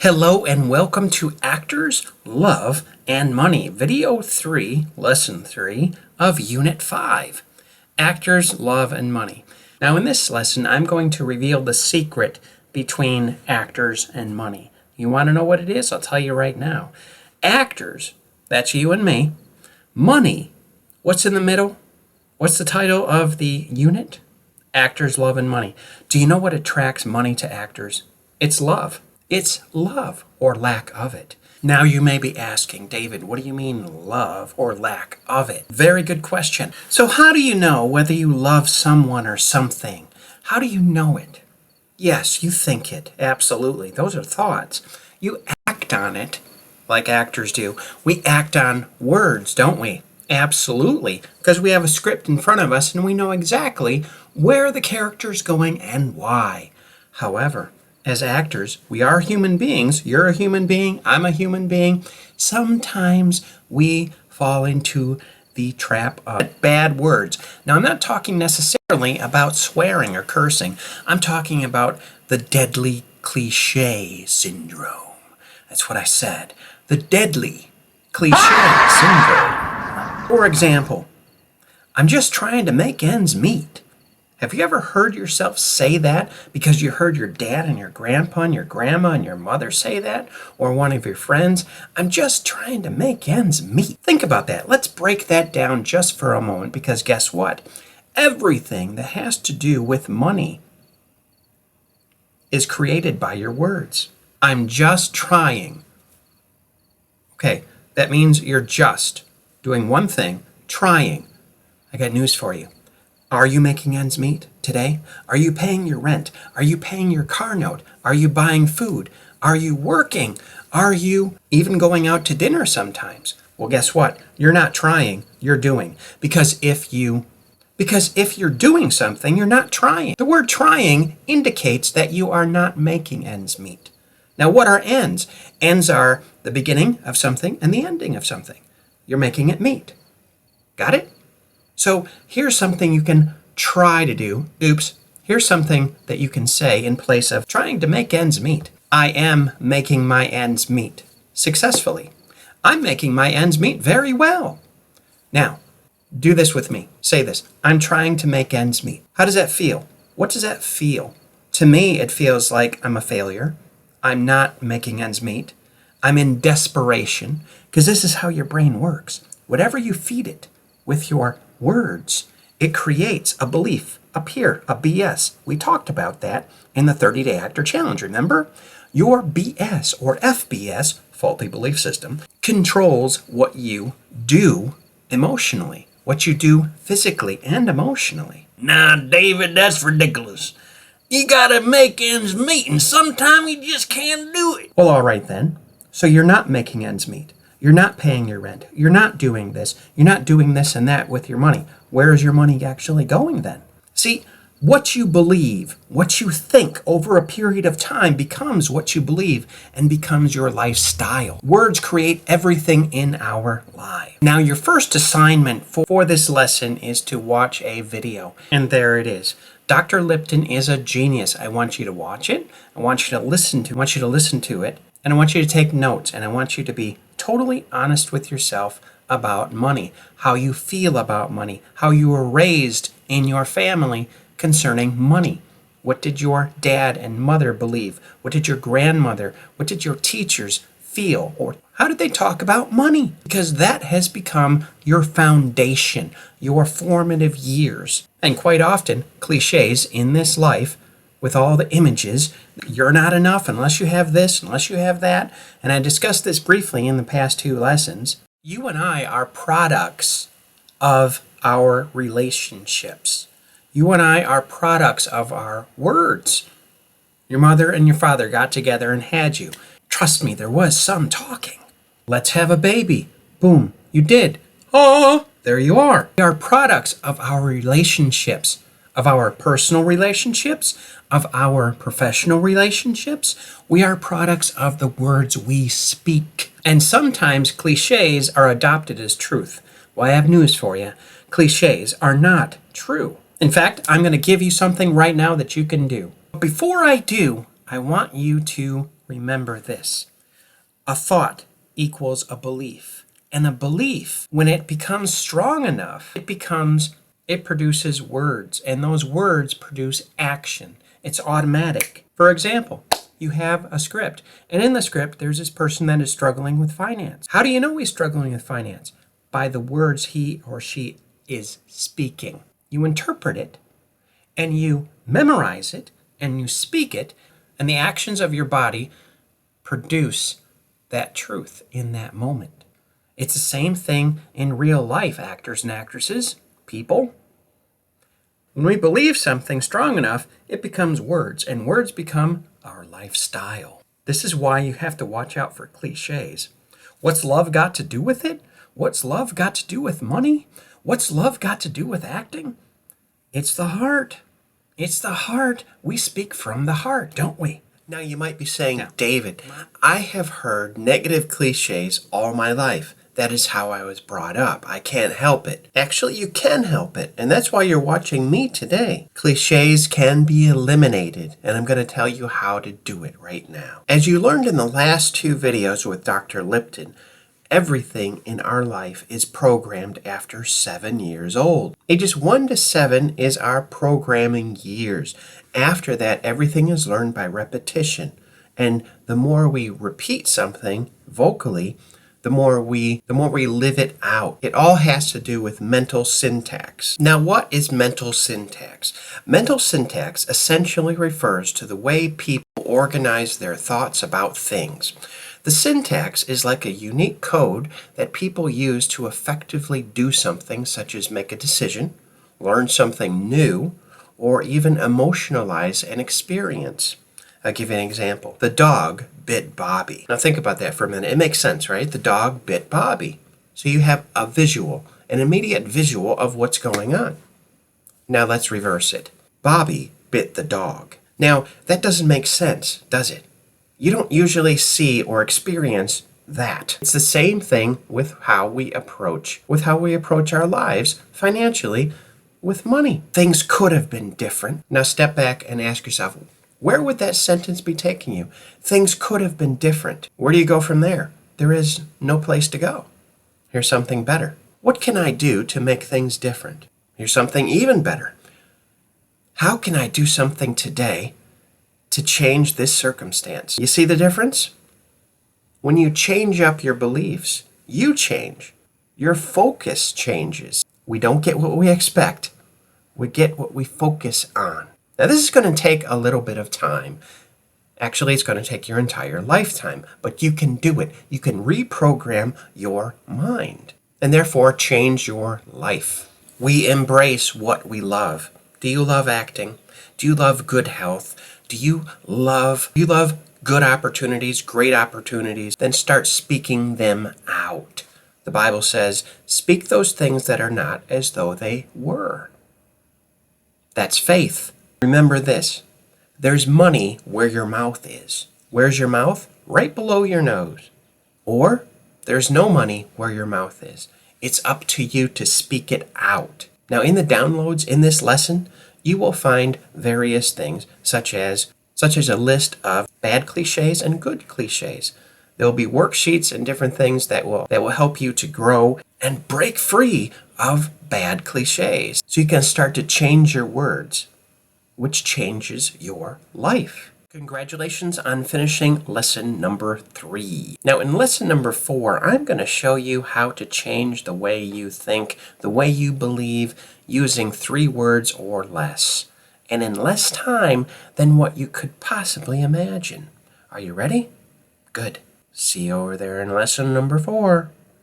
Hello and welcome to Actors, Love, and Money, Video 3, Lesson 3 of Unit 5, Actors, Love, and Money. Now in this lesson, I'm going to reveal the secret between actors and money. You want to know what it is? I'll tell you right now. Actors, that's you and me. Money, what's in the middle? What's the title of the unit? Actors, Love, and Money. Do you know what attracts money to actors? It's love. It's love or lack of it. Now you may be asking, David, what do you mean love or lack of it? Very good question. So how do you know whether you love someone or something? How do you know it? Yes, you think it. Absolutely. Those are thoughts. You act on it like actors do. We act on words, don't we? Absolutely. Because we have a script in front of us and we know exactly where the character's going and why. However, as actors, we are human beings. You're a human being. I'm a human being. Sometimes we fall into the trap of bad words. Now, I'm not talking necessarily about swearing or cursing. I'm talking about the deadly cliche syndrome. That's what I said. The deadly cliche syndrome. For example, I'm just trying to make ends meet. Have you ever heard yourself say that because you heard your dad and your grandpa and your grandma and your mother say that? Or one of your friends? I'm just trying to make ends meet. Think about that. Let's break that down just for a moment because guess what? Everything that has to do with money is created by your words. I'm just trying. Okay, that means you're just doing one thing, trying. I got news for you. Are you making ends meet today? Are you paying your rent? Are you paying your car note? Are you buying food? Are you working? Are you even going out to dinner sometimes? Well, guess what? You're not trying, you're doing. Because if you're doing something, you're not trying. The word trying indicates that you are not making ends meet. Now, what are ends? Ends are the beginning of something and the ending of something. You're making it meet. Got it? So here's something you can try to do. Here's something that you can say in place of trying to make ends meet. I am making my ends meet successfully. I'm making my ends meet very well. Now, do this with me. Say this. I'm trying to make ends meet. How does that feel? What does that feel? To me, it feels like I'm a failure. I'm not making ends meet. I'm in desperation because this is how your brain works. Whatever you feed it with your words, it creates a belief up here, a BS. We talked about that in the 30-Day Actor Challenge, remember? Your BS or FBS, faulty belief system, controls what you do emotionally, what you do physically and emotionally. Nah, David, that's ridiculous. You gotta make ends meet, and sometimes you just can't do it. Well, all right then. So you're not making ends meet. You're not paying your rent. You're not doing this. You're not doing this and that with your money. Where is your money actually going then? See, what you believe, what you think over a period of time becomes what you believe and becomes your lifestyle. Words create everything in our lives. Now, your first assignment for this lesson is to watch a video. And there it is. Dr. Lipton is a genius. I want you to watch it. I want you to listen to it. And I want you to take notes. And I want you to be totally honest with yourself about money, how you feel about money, how you were raised in your family concerning money. What did your dad and mother believe? What did your grandmother, what did your teachers feel? Or how did they talk about money? Because that has become your foundation, your formative years. And quite often, cliches in this life with all the images, you're not enough unless you have this, unless you have that. And I discussed this briefly in the past 2 lessons. You and I are products of our relationships. You and I are products of our words. Your mother and your father got together and had you. Trust me, there was some talking. Let's have a baby. Boom, you did. Oh, there you are. We are products of our relationships, of our personal relationships, of our professional relationships. We are products of the words we speak. And sometimes cliches are adopted as truth. Well, I have news for you. Cliches are not true. In fact, I'm going to give you something right now that you can do. But before I do, I want you to remember this. A thought equals a belief. And a belief, when it becomes strong enough, it produces words, and those words produce action. It's automatic. For example, you have a script, and in the script, there's this person that is struggling with finance. How do you know he's struggling with finance? By the words he or she is speaking. You interpret it, and you memorize it, and you speak it, and the actions of your body produce that truth in that moment. It's the same thing in real life, actors and actresses, people. When we believe something strong enough, it becomes words, and words become our lifestyle. This is why you have to watch out for cliches. What's love got to do with it? What's love got to do with money? What's love got to do with acting? It's the heart. It's the heart. We speak from the heart, don't we? Now you might be saying, David, I have heard negative cliches all my life. That is how I was brought up. I can't help it. Actually, you can help it, and that's why you're watching me today. Cliches can be eliminated, and I'm going to tell you how to do it right now. As you learned in the last 2 videos with Dr. Lipton, everything in our life is programmed after 7 years old. Ages 1 to 7 is our programming years. After that, everything is learned by repetition. And the more we repeat something vocally, the more we live it out. It all has to do with mental syntax. Now, what is mental syntax? Mental syntax essentially refers to the way people organize their thoughts about things. The syntax is like a unique code that people use to effectively do something such as make a decision, learn something new, or even emotionalize an experience. I'll give you an example. The dog bit Bobby. Now think about that for a minute. It makes sense, right? The dog bit Bobby. So you have a visual, an immediate visual of what's going on. Now let's reverse it. Bobby bit the dog. Now that doesn't make sense, does it? You don't usually see or experience that. It's the same thing with how we approach our lives financially with money. Things could have been different. Now step back and ask yourself, where would that sentence be taking you? Things could have been different. Where do you go from there? There is no place to go. Here's something better. What can I do to make things different? Here's something even better. How can I do something today to change this circumstance? You see the difference? When you change up your beliefs, you change. Your focus changes. We don't get what we expect. We get what we focus on. Now, this is going to take a little bit of time. Actually, it's going to take your entire lifetime, but you can do it. You can reprogram your mind and therefore change your life. We embrace what we love. Do you love acting? Do you love good health? Do you love good opportunities, great opportunities? Then start speaking them out. The Bible says, speak those things that are not as though they were. That's faith. Remember this, there's money where your mouth is. Where's your mouth? Right below your nose. Or there's no money where your mouth is. It's up to you to speak it out. Now in the downloads in this lesson, you will find various things such as a list of bad cliches and good cliches. There'll be worksheets and different things that will help you to grow and break free of bad cliches. So you can start to change your words, which changes your life. Congratulations on finishing lesson number 3. Now in lesson number 4, I'm going to show you how to change the way you think, the way you believe, using 3 words or less, and in less time than what you could possibly imagine. Are you ready? Good. See you over there in lesson number 4.